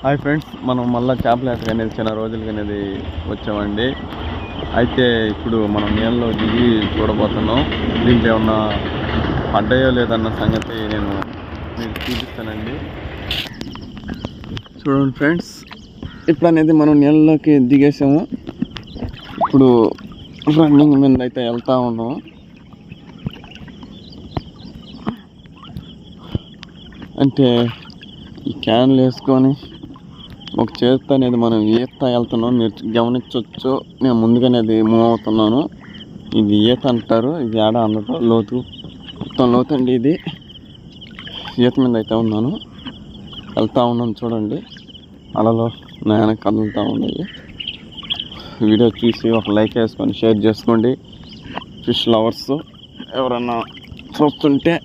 Hi friends, మనం మళ్ళీ చేపల వేటకు అనేది చాలా రోజులకి అనేది వచ్చామండి. అయితే ఇప్పుడు మనం నీళ్ళలో దిగి చూడబోతున్నాం. దీంట్లో ఏమన్నా పడ్డాయో లేదన్న సంగతి నేను మీకు చూపిస్తానండి. చూడండి ఫ్రెండ్స్, ఇప్పుడు అనేది మనం నీళ్ళలోకి దిగేసాము. ఇప్పుడు రన్నింగ్ మీద అయితే వెళ్తూ ఉన్నాం. అంటే ఈ క్యాన్లు వేసుకొని ఒక చేత అనేది మనం ఈత వెళ్తున్నాం. మీరు గమనించవచ్చు, నేను ముందుగానే అది మూవ్ అవుతున్నాను. ఇది ఈత అంటారు. ఇది ఏడ అందటో లోతు, మొత్తం లోతు అండి. ఇది ఈత మీద అయితే ఉన్నాను, వెళ్తూ ఉన్నాను. చూడండి, అలలో నేను కదులుతూ ఉన్నాయి. వీడియో చూసి ఒక లైక్ వేసుకొని షేర్ చేసుకోండి. ఫిష్ లవర్స్ ఎవరన్నా చూస్తుంటే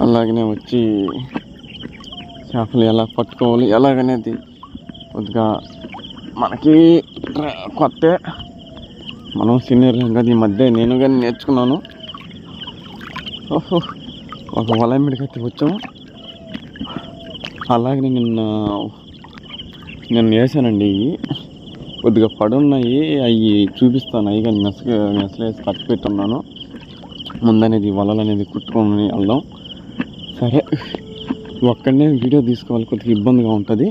అలాగనే వచ్చి చేపలు ఎలా పట్టుకోవాలి ఎలాగనేది కొద్దిగా మనకి కొత్త, మనం సీనియర్ కదా. ఈ మధ్య నేను కానీ నేర్చుకున్నాను. ఒక వల మీదకైతే వచ్చాము. అలాగే నేను వేసానండి. ఇవి కొద్దిగా పడున్నాయి, అవి చూపిస్తాను. అవి కానీ మెసలేసి కట్టి పెట్టున్నాను. ముందనేది వలలు అనేది కుట్టుకొని వెళ్దాం. సరే, ఒక్కడనే వీడియో తీసుకోవాలి, కొద్దిగా ఇబ్బందిగా ఉంటుంది.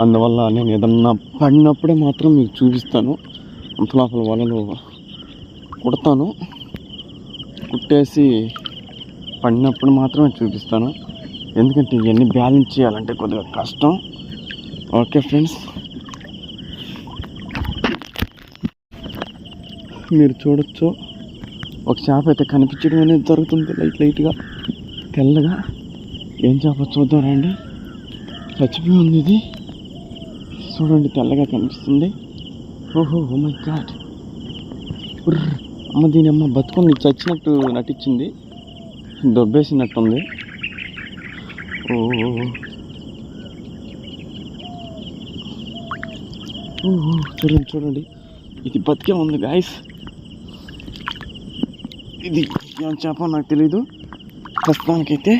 అందువల్ల నేను ఏదన్నా పడినప్పుడే మాత్రం మీకు చూపిస్తాను. అంతలోపల వలలు కుడతాను, కుట్టేసి పడినప్పుడు మాత్రమే చూపిస్తాను. ఎందుకంటే ఇవన్నీ బ్యాలెన్స్ చేయాలంటే కొద్దిగా కష్టం. ఓకే ఫ్రెండ్స్, మీరు చూడొచ్చు, ఒక చేప అయితే కనిపించడం అనేది జరుగుతుంది. లైట్గా తెల్లగా. ఏం చేప చూద్దాం రండి. చచ్చిపోయి ఉంది ఇది. చూడండి, తెల్లగా కనిపిస్తుంది. ఓహో మై గాడ్, అమ్మ దీని అమ్మ బతుకుంది. చచ్చినట్టు నటించింది, దొబ్బేసినట్టుంది. ఓహో చూడండి, ఇది బతికే ఉంది గాయస్. ఇది ఏం చేప నాకు తెలీదు ప్రస్తుతానికైతే.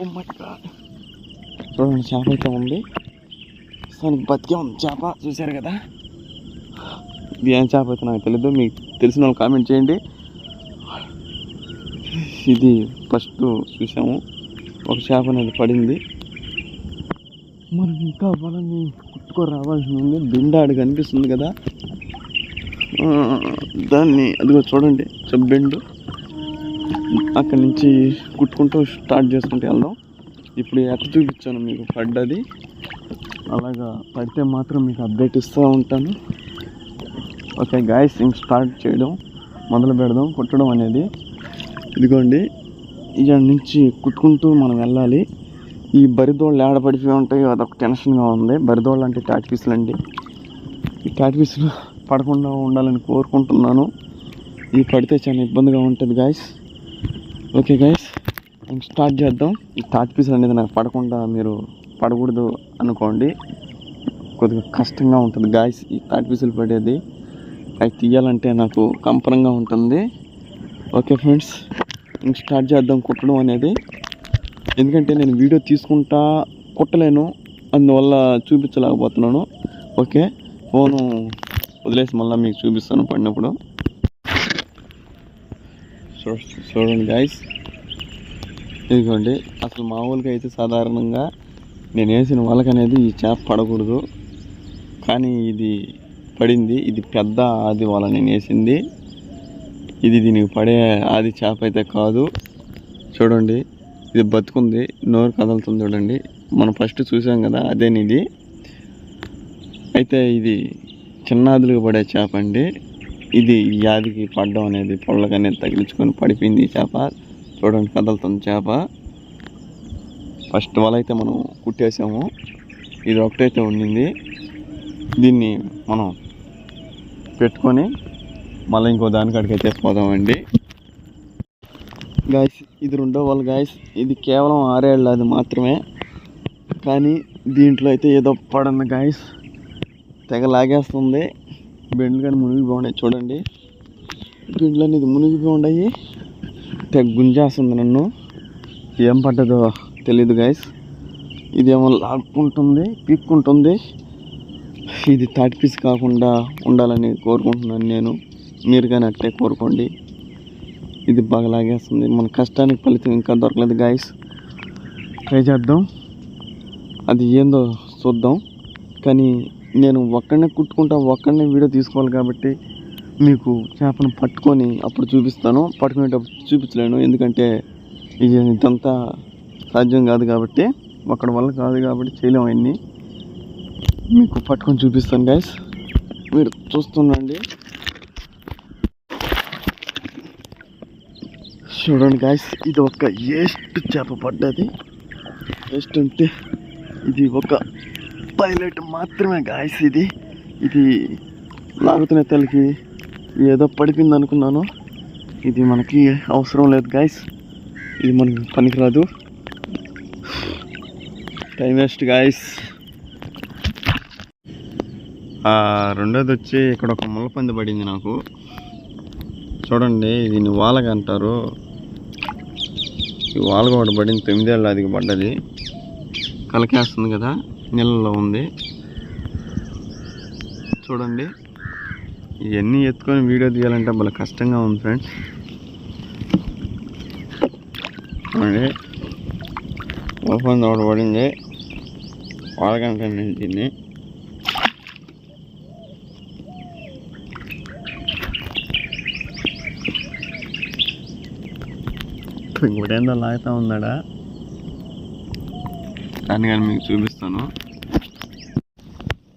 ఓ మై గాడ్, చూడండి, చేప అయితే ఉంది. ప్రస్తుతానికి బతికే ఉంది చేప. చూశారు కదా, ఇది ఏం చేప అయితే నాకు తెలీదు. మీకు తెలిసిన వాళ్ళు కామెంట్ చేయండి. ఇది ఫస్ట్ చూసాము, ఒక చేప అనేది పడింది. మనం ఇంకా వాళ్ళని కుట్టుకో రావాల్సి ఉంది. బెండాడు కనిపిస్తుంది కదా, దాన్ని అదిగో చూడండి, బెండు. అక్కడి నుంచి కుట్టుకుంటూ స్టార్ట్ చేసుకుంటూ వెళ్దాం. ఇప్పుడు ఎట్లా చూపించాను మీకు పడ్డది. అలాగా పడితే మాత్రం మీకు అప్డేట్ ఇస్తూ ఉంటాను. ఓకే గాయస్, ఇంక స్టార్ట్ చేయడం మొదలు పెడదాం. కుట్టడం అనేది ఇదిగోండి, ఇక్కడ నుంచి కుట్టుకుంటూ మనం వెళ్ళాలి. ఈ బరిదోళ్ళు ఏడపడిపోయి ఉంటాయి, అదొక టెన్షన్గా ఉంది. బరిదోళ్ళు అంటే టాట్ పీసులు అండి. ఈ టాట్ పీసులు పడకుండా ఉండాలని కోరుకుంటున్నాను. ఇవి పడితే చాలా ఇబ్బందిగా ఉంటుంది గాయస్. ఓకే గైస్, ఇంక స్టార్ట్ చేద్దాం. ఈ టాట్ పీసులు అనేది నాకు పడకుండా మీరు పడకూడదు అనుకోండి, కొద్దిగా కష్టంగా ఉంటుంది గాయస్. ఈ టాట్ పీసులు పడేది అవి తీయాలంటే నాకు కంపరంగా ఉంటుంది. ఓకే ఫ్రెండ్స్, ఇంక స్టార్ట్ చేద్దాం కుట్టడం అనేది. ఎందుకంటే నేను వీడియో తీసుకుంటా కుట్టలేను, అందువల్ల చూపించలేకపోతున్నాను. ఓకే, ఫోను వదిలేసి మళ్ళీ మీకు చూపిస్తాను పడినప్పుడు. చూడండి గాయస్, ఇదిగోండి. అసలు మామూలుగా అయితే సాధారణంగా నేను వేసిన వాళ్ళకి అనేది ఈ చేప పడకూడదు, కానీ ఇది పడింది. ఇది పెద్ద ఆది వల నేను వేసింది. ఇది దీనికి పడే ఆది చేప అయితే కాదు. చూడండి, ఇది బతుకుంది, నోరు కదులుతుంది. చూడండి, మనం ఫస్ట్ చూసాం కదా, అదేనిది. అయితే ఇది చిన్నాదులుగా పడే చేప అండి. ఇది యాదికి పడ్డం అనేది పొల్లగా అనేది తగిలించుకొని పడిపోయింది ఈ చేప. చూడండి, కదులుతుంది చేప. ఫస్ట్ వల అయితే మనం కుట్టేసాము, ఇది ఒకటైతే ఉండింది. దీన్ని మనం పెట్టుకొని మళ్ళీ ఇంకో దానికాడికైతే పోదామండి గాయస్. ఇది రెండో వల గాయస్. ఇది కేవలం 6 ఏళ్ళ అది మాత్రమే, కానీ దీంట్లో అయితే ఏదో పడుంది గాయస్. తెగ లాగేస్తుంది. బెండ్లు కానీ మునిగిపోయి ఉన్నాయి. చూడండి, బెండ్లు అనేది మునిగిపోయి ఉన్నాయి. తెగ గుంజేస్తుంది నన్ను. ఏం పడ్డదో తెలీదు గైస్. ఇదేమో లాక్కుంటుంది, పీక్కుంటుంది. ఇది థర్డ్ పీస్ కాకుండా ఉండాలని కోరుకుంటున్నాను నేను. మీరు కానీ అట్టే కోరుకోండి. ఇది బాగా లాగేస్తుంది. మన కష్టానికి ఫలితం ఇంకా దొరకలేదు గాయస్. ట్రై చేద్దాం, అది ఏందో చూద్దాం. కానీ నేను ఒక్కడనే కుట్టుకుంటా, ఒక్కడనే వీడియో తీసుకోవాలి కాబట్టి మీకు చేపను పట్టుకొని అప్పుడు చూపిస్తాను. పట్టుకునేటప్పుడు చూపించలేను, ఎందుకంటే ఇదంతా సాధ్యం కాదు కాబట్టి, ఒక్కడి వల్ల కాదు కాబట్టి చేయలేము. అవన్నీ మీకు పట్టుకొని చూపిస్తాను గైస్, మీరు చూస్తుండండి. చూడండి గాయస్, ఇది ఒక ఏస్ట్ చేప పడ్డది. ఏస్ట్ అంటే ఇది ఒక పైలట్ మాత్రమే గాయస్. ఇది లాగుతున్న తలకి ఏదో పడిపోయింది అనుకున్నాను. ఇది మనకి అవసరం లేదు గాయస్, ఇది మనకి పనికిరాదు. Time waste guys. రెండోది వచ్చి ఇక్కడ ఒక ముళ్ళపంది పడింది నాకు. చూడండి, దీన్ని వాలగా అంటారు. ఈ వాలగా ఒకటి పడింది, 9 ఏళ్ళ అది పడ్డది. కలకేస్తుంది కదా, నీళ్ళలో ఉంది. చూడండి, ఇవన్నీ ఎత్తుకొని వీడియో తీయాలంటే భలే కష్టంగా ఉంది ఫ్రెండ్స్. చూడండి, ముళ్ళపంది ఒకటి పడింది, వాలగంటే దీన్ని. ఇంకోటేందో లాగుతూ ఉన్నాడా, దాన్ని కానీ మీకు చూపిస్తాను.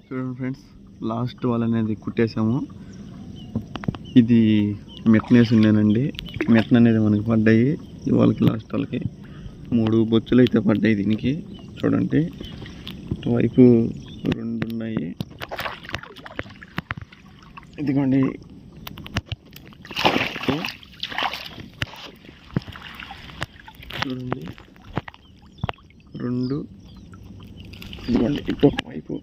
చూడండి ఫ్రెండ్స్, లాస్ట్ వాళ్ళ అనేది కుట్టేసాము. ఇది మెట్నేసి ఉండేనండి. మెట్న అనేది మనకి పడ్డాయి. వాళ్ళకి లాస్ట్ వాళ్ళకి 3 బొచ్చులు అయితే పడ్డాయి దీనికి. చూడండి, ఇటువైపు 2 ఉన్నాయి. ఇదిగోండి, చూడండి 2, ఇదిగోండి ఇటొక వైపు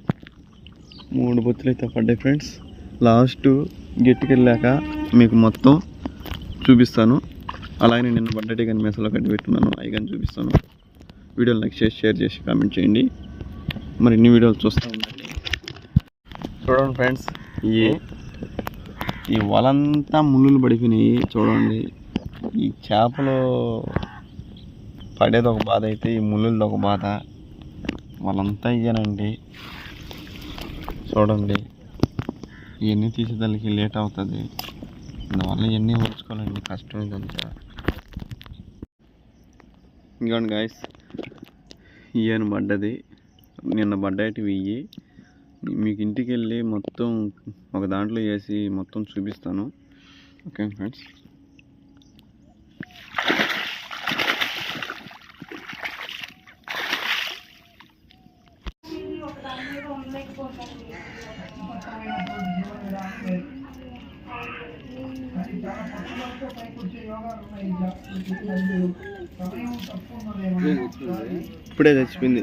3 బొచ్చులు అయితే పడ్డాయి ఫ్రెండ్స్. లాస్ట్ గట్టికెళ్ళాక మీకు మొత్తం చూపిస్తాను. అలాగే నిన్న బడ్డటి కానీ మెసలో కట్టి పెట్టున్నాను, అవి కానీ చూపిస్తాను. వీడియోని లైక్ చేసి, షేర్ చేసి, కామెంట్ చేయండి. మరి ఇన్ని వీడియోలు చూస్తూ ఉండండి. చూడండి ఫ్రెండ్స్, ఈ వలంతా ముళ్ళులు పడిపోయినాయి. చూడండి, ఈ చేపలు పడేది ఒక బాధ అయితే ఈ ముళ్ళులది ఒక బాధ. వాళ్ళంతా ఇయ్యానండి. చూడండి, ఇవన్నీ తీసేదానికి లేట్ అవుతుంది. అందువల్ల ఇవన్నీ ఉంచుకోవాలండి, కష్టం ఇదంతా. ఇంకోండి గాయస్, ఇయ్యను పడ్డది, నిన్న పడ్డాటివి ఇవి. మీకు ఇంటికి వెళ్ళి మొత్తం ఒక దాంట్లో వేసి మొత్తం చూపిస్తాను. Okay friends. ఇప్పుడే చచ్చిపోయింది.